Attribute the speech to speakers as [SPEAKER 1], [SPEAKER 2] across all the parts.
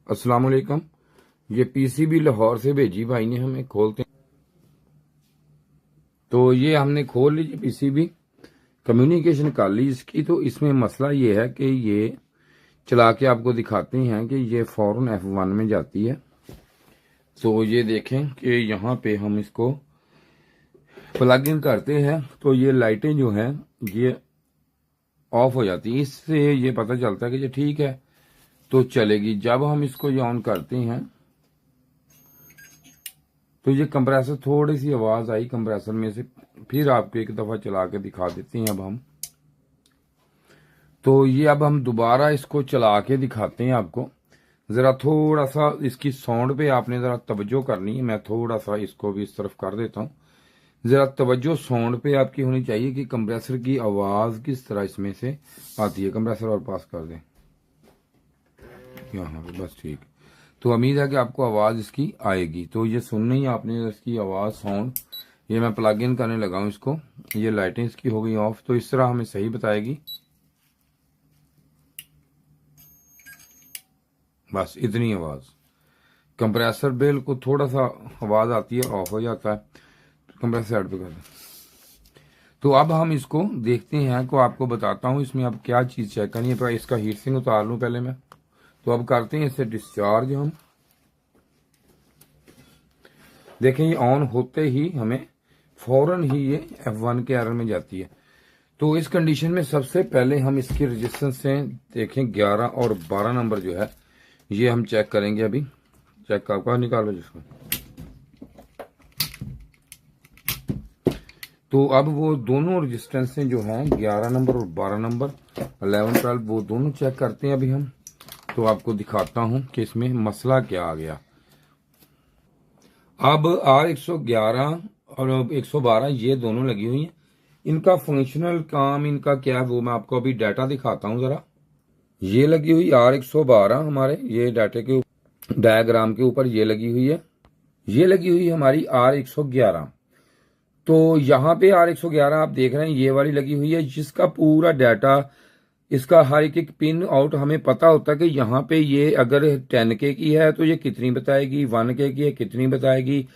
[SPEAKER 1] अस्सलाम वालेकुम। ये पीसीबी लाहौर से भेजी भाई ने हमें, खोलते हैं। तो ये हमने खोल ली पीसीबी, कम्युनिकेशन कर ली इसकी। तो इसमें मसला ये है कि ये चला के आपको दिखाते हैं कि ये फौरन F1 में जाती है। तो ये देखें कि यहाँ पे हम इसको प्लग इन करते हैं तो ये लाइटें जो हैं ये ऑफ हो जाती है। इससे ये पता चलता है कि ये ठीक है तो चलेगी। जब हम इसको ये ऑन करते हैं तो ये कंप्रेसर, थोड़ी सी आवाज आई कंप्रेसर में से, फिर आपको एक दफा चला के दिखा देते हैं। अब हम तो ये अब हम दोबारा इसको चला के दिखाते हैं आपको। जरा थोड़ा सा इसकी साउंड पे आपने जरा तवज्जो करनी है। मैं थोड़ा सा इसको भी इस तरफ कर देता हूँ। जरा तवज्जो साउंड पे आपकी होनी चाहिए कि कंप्रेसर की आवाज किस तरह इसमें से आती है। कंप्रेसर और पास कर दें यहाँ पे, बस ठीक। तो उम्मीद है कि आपको आवाज इसकी आएगी। तो ये सुननी है आपने इसकी आवाज, साउंड। ये मैं प्लग इन करने लगा हूं इसको। ये लाइटें इसकी हो गई ऑफ, तो इस तरह हमें सही बताएगी। बस इतनी आवाज। कंप्रेसर बिल्कुल थोड़ा सा आवाज आती है, ऑफ हो जाता है। कंप्रेसर साइड पे कर दें। तो अब हम इसको देखते हैं, को आपको बताता हूं इसमें अब क्या चीज चेक करनी है। इसका हीट सिंक उतार लूं पहले मैं। तो अब करते हैं इसे डिस्चार्ज हम। देखें ये ऑन होते ही हमें फौरन ही ये F1 के एरर में जाती है। तो इस कंडीशन में सबसे पहले हम इसकी रेजिस्टेंस से देखें 11 और 12 नंबर जो है ये हम चेक करेंगे। अभी चेक आपका निकालो जिसको। तो अब वो दोनों रेजिस्टेंस जो हैं 11 नंबर और 12 नंबर, 11, 12, वो दोनों चेक करते हैं अभी हम। तो आपको दिखाता हूं कि इसमें मसला क्या आ गया। अब R111 और 112 ये दोनों लगी हुई हैं। इनका फंक्शनल काम इनका क्या है वो मैं आपको अभी डाटा दिखाता हूं जरा। ये लगी हुई R112 हमारे, ये डाटे के डायग्राम के ऊपर ये लगी हुई है। ये लगी हुई हमारी R111। तो यहाँ पे R111 आप देख रहे हैं ये वाली लगी हुई है, जिसका पूरा डाटा, इसका हर एक पिन आउट हमें पता होता है कि यहाँ पे ये अगर 10K की है तो ये कितनी बताएगी, 1K की है कितनी बताएगी,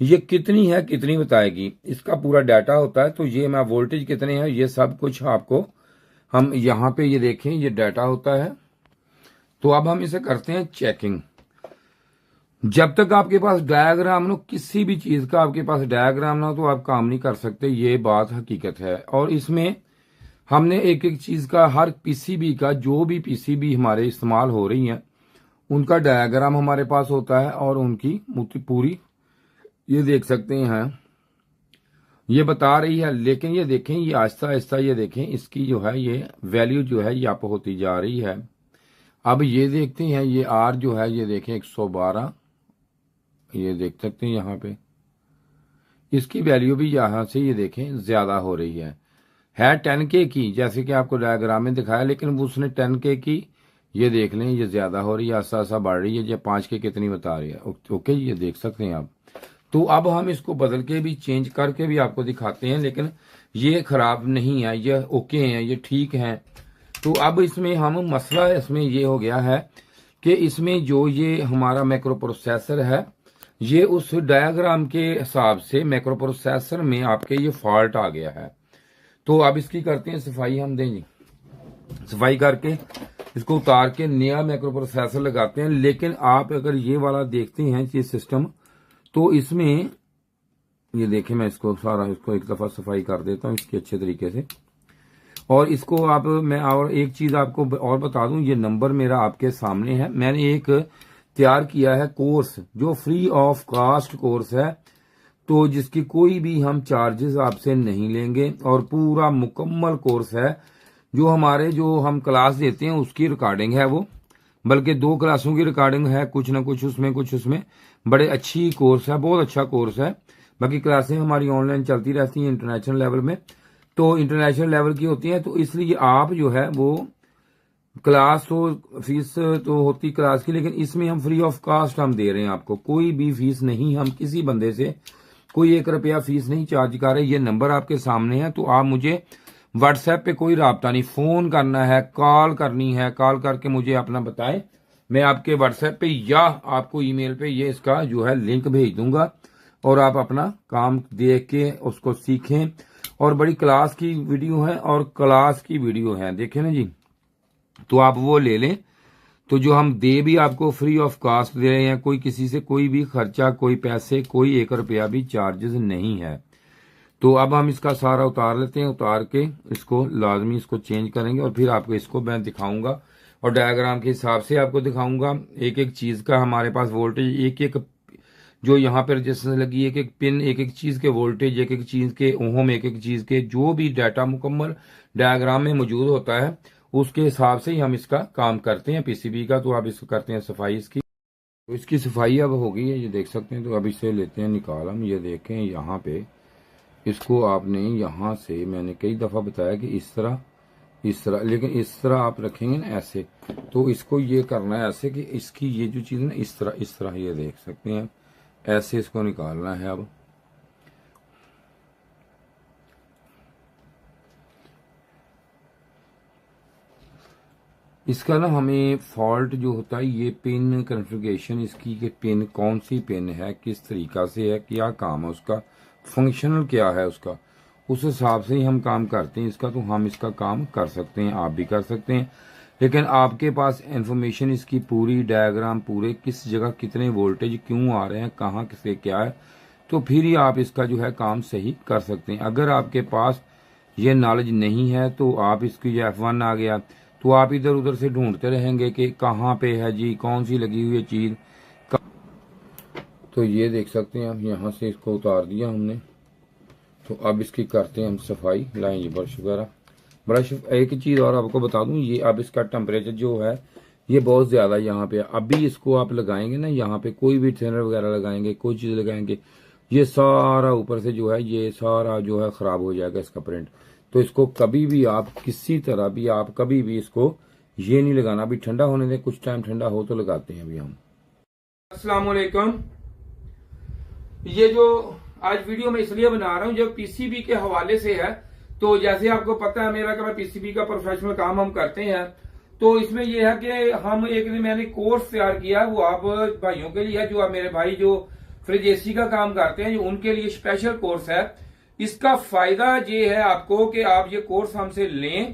[SPEAKER 1] ये कितनी है कितनी बताएगी, इसका पूरा डाटा होता है। तो ये मैं वोल्टेज कितने हैं ये सब कुछ आपको हम यहाँ पे ये देखें ये डाटा होता है। तो अब हम इसे करते हैं चेकिंग। जब तक आपके पास डायग्राम ना, किसी भी चीज का आपके पास डायग्राम ना हो तो आप काम नहीं कर सकते, ये बात हकीकत है। और इसमें हमने एक एक चीज का, हर पीसीबी का, जो भी पीसीबी हमारे इस्तेमाल हो रही हैं उनका डायग्राम हमारे पास होता है और उनकी पूरी ये देख सकते हैं ये बता रही है। लेकिन ये देखें ये आहिस्ता आहिस्ता ये देखें इसकी जो है ये वैल्यू जो है ये अप होती जा रही है। अब ये देखते हैं ये आर जो है ये देखें 112, ये देख सकते हैं यहाँ पे इसकी वैल्यू भी यहां से ये देखें ज्यादा हो रही है 10K की, जैसे कि आपको डायग्राम में दिखाया। लेकिन उसने 10K की, ये देख लें ये ज्यादा हो रही है, आस्ता आस्ता बढ़ रही है। ये 5K कितनी बता रही है। ओके ये देख सकते हैं आप। तो अब हम इसको बदल के भी, चेंज करके भी आपको दिखाते हैं। लेकिन ये खराब नहीं है, ये ओके है, ये ठीक है। तो अब इसमें हम मसला इसमें ये हो गया है कि इसमें जो ये हमारा माइक्रो प्रोसेसर है ये उस डायग्राम के हिसाब से माइक्रो प्रोसेसर में आपके ये फॉल्ट आ गया है। तो अब इसकी करते हैं सफाई हम देंगे। सफाई करके इसको उतार के नया माइक्रो प्रोसेसर लगाते हैं। लेकिन आप अगर ये वाला देखते हैं ये सिस्टम, तो इसमें ये देखें, मैं इसको सारा इसको एक दफा सफाई कर देता हूँ इसकी अच्छे तरीके से। और इसको आप, मैं और एक चीज आपको और बता दूं, ये नंबर मेरा आपके सामने है। मैंने एक तैयार किया है कोर्स जो फ्री ऑफ कास्ट कोर्स है, तो जिसकी कोई भी हम चार्जेस आपसे नहीं लेंगे और पूरा मुकम्मल कोर्स है। जो हमारे जो हम क्लास देते हैं उसकी रिकॉर्डिंग है वो, बल्कि 2 क्लासों की रिकॉर्डिंग है, कुछ ना कुछ उसमें बड़े अच्छी कोर्स है, बहुत अच्छा कोर्स है। बाकी क्लासें हमारी ऑनलाइन चलती रहती हैं इंटरनेशनल लेवल में, तो इंटरनेशनल लेवल की होती हैं। तो इसलिए आप जो है वो क्लास तो फीस तो होती क्लास की, लेकिन इसमें हम फ्री ऑफ कास्ट हम दे रहे हैं आपको। कोई भी फीस नहीं, हम किसी बंदे से कोई 1 रुपया फीस नहीं चार्ज कर रहे। ये नंबर आपके सामने है, तो आप मुझे व्हाट्सएप पे कोई राब्ता नहीं, फोन करना है, कॉल करनी है, कॉल करके मुझे अपना बताएं मैं आपके व्हाट्सएप पे या आपको ईमेल पे ये इसका जो है लिंक भेज दूंगा और आप अपना काम देख के उसको सीखें। और बड़ी क्लास की वीडियो है और क्लास की वीडियो है, देखें ना जी, तो आप वो ले लें। तो जो हम दे भी आपको फ्री ऑफ कॉस्ट दे रहे हैं, कोई किसी से कोई भी खर्चा, कोई पैसे, कोई 1 रुपया भी चार्जेस नहीं है। तो अब हम इसका सारा उतार लेते हैं, उतार के इसको लाजमी इसको चेंज करेंगे और फिर आपको इसको मैं दिखाऊंगा और डायग्राम के हिसाब से आपको दिखाऊंगा एक एक चीज का हमारे पास वोल्टेज, एक एक जो यहाँ पर रजिस्टेंस लगी, एक एक पिन, एक एक चीज के वोल्टेज, एक एक चीज के ओहम, एक एक चीज के जो भी डाटा मुकम्मल डायग्राम में मौजूद होता है उसके हिसाब से ही हम इसका काम करते हैं पीसीबी का। तो आप इसको करते हैं सफाई इसकी। तो इसकी सफाई अब हो गई है, ये देख सकते हैं। तो अब इसे लेते हैं निकाल हम, ये देखें यहाँ पे इसको आपने यहाँ से, मैंने कई दफा बताया कि इस तरह, लेकिन इस तरह आप रखेंगे ना ऐसे, तो इसको ये करना है ऐसे कि इसकी ये जो चीज ना इस तरह ये देख सकते हैं, ऐसे इसको निकालना है। अब इसका ना हमें फॉल्ट जो होता है, ये पिन कॉन्फ़िगरेशन इसकी कि पिन कौन सी पिन है, किस तरीका से है, क्या काम है उसका, फंक्शनल क्या है उसका, उस हिसाब से ही हम काम करते हैं इसका। तो हम इसका काम कर सकते हैं, आप भी कर सकते हैं, लेकिन आपके पास इंफॉर्मेशन इसकी पूरी डायग्राम, पूरे किस जगह कितने वोल्टेज क्यों आ रहे हैं, कहाँ किससे क्या है, तो फिर ही आप इसका जो है काम सही कर सकते हैं। अगर आपके पास ये नॉलेज नहीं है तो आप इसकी जो F1 आ गया तो आप इधर उधर से ढूंढते रहेंगे कि कहाँ पे है जी, कौन सी लगी हुई है चीज। तो ये देख सकते हैं आप, यहाँ से इसको उतार दिया हमने। तो अब इसकी करते हैं हम सफाई, लाएं ये ब्रश वगैरह। ब्रश, एक चीज और आपको बता दूं, ये अब इसका टेम्परेचर जो है ये बहुत ज्यादा यहाँ पे, अभी इसको आप लगाएंगे ना, यहाँ पे कोई भी थिनर वगैरह लगाएंगे, कोई चीज लगाएंगे, ये सारा ऊपर से जो है ये सारा जो है खराब हो जाएगा इसका प्रिंट। तो इसको कभी भी आप किसी तरह भी आप कभी भी इसको ये नहीं लगाना। अभी ठंडा होने दें, कुछ टाइम ठंडा हो तो लगाते हैं अभी हम। अस्सलाम वालेकुम। ये जो आज वीडियो मैं इसलिए बना रहा हूँ जो पीसीबी के हवाले से है। तो जैसे आपको पता है मेरा कि पीसीबी का प्रोफेशनल काम हम करते हैं, तो इसमें यह है कि हम एक दिन मैंने कोर्स तैयार किया, वो आप भाइयों के लिए है, जो आप मेरे भाई जो फ्रिज एसी का काम करते हैं, उनके लिए स्पेशल कोर्स है। इसका फायदा ये है आपको कि आप ये कोर्स हमसे लें,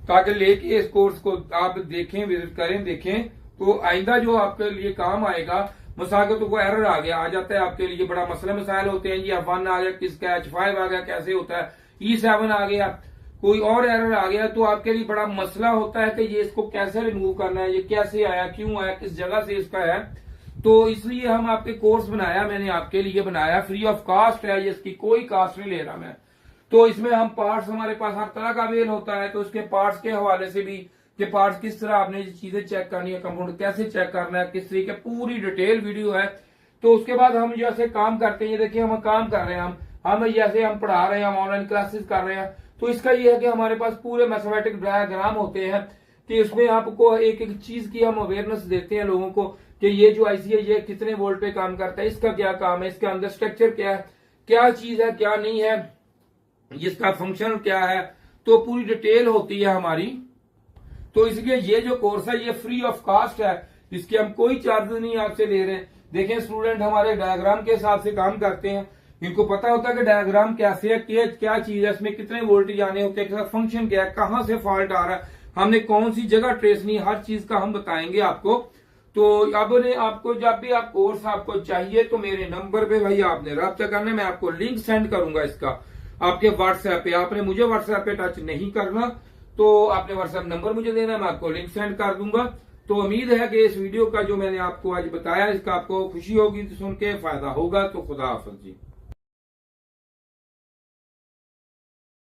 [SPEAKER 1] ताकि लेके इस कोर्स को आप देखें, विजिट करें, देखें, तो आइंदा जो आपके लिए काम आएगा। मसाके तो कोई एरर आ गया, आ जाता है आपके लिए बड़ा मसला मसाइल होते हैं जी, F1 आ गया, किसका H5 आ गया, कैसे होता है, E7 आ गया, कोई और एरर आ गया, तो आपके लिए बड़ा मसला होता है कि ये इसको कैसे रिमूव करना है, ये कैसे आया, क्यों आया, किस जगह से इसका है। तो इसलिए हम आपके कोर्स बनाया, मैंने आपके लिए बनाया, फ्री ऑफ कॉस्ट है ये, इसकी कोई कॉस्ट नहीं ले रहा मैं। तो इसमें हम पार्ट्स, हमारे पास हर तरह का अवेल होता है, तो उसके पार्ट्स के हवाले से भी कि पार्ट्स किस तरह आपने चीजें चेक करनी है, कंपाउंड कैसे चेक करना है, किस तरीके, पूरी डिटेल वीडियो है। तो उसके बाद हम जैसे काम करते हैं, देखिए हम काम कर रहे हैं, हम जैसे हम पढ़ा रहे हैं, हम ऑनलाइन क्लासेस कर रहे हैं, तो इसका ये है कि हमारे पास पूरे मैथमेटिक डायग्राम होते हैं कि उसमें आपको एक एक चीज की हम अवेयरनेस देते हैं लोगों को कि ये जो आईसी है ये कितने वोल्ट पे काम करता है, इसका क्या काम है, इसके अंदर स्ट्रक्चर क्या है, क्या चीज है, क्या नहीं है, इसका फंक्शन क्या है, तो पूरी डिटेल होती है हमारी। तो इसलिए ये जो कोर्स है ये फ्री ऑफ कॉस्ट है, इसके हम कोई चार्जेस नहीं आपसे ले रहे। देखें स्टूडेंट हमारे डायग्राम के हिसाब से काम करते हैं, इनको पता होता है कि डायग्राम कैसे है, क्या चीज है, इसमें कितने वोल्टेज आने होते हैं, फंक्शन क्या है, कहां से फॉल्ट आ रहा है, हमने कौन सी जगह ट्रेसनी, हर चीज का हम बताएंगे आपको। तो अब आपको जब भी आप कोर्स आपको चाहिए तो मेरे नंबर पे भाई आपने रब्ता करना है, मैं आपको लिंक सेंड करूंगा इसका आपके व्हाट्सएप पे। आपने मुझे व्हाट्सएप पे टच नहीं करना, तो आपने व्हाट्सएप नंबर मुझे देना, मैं आपको लिंक सेंड कर दूंगा। तो उम्मीद है कि इस वीडियो का जो मैंने आपको आज बताया इसका आपको खुशी होगी, तो सुन के फायदा होगा। तो खुदा हाफिज जी।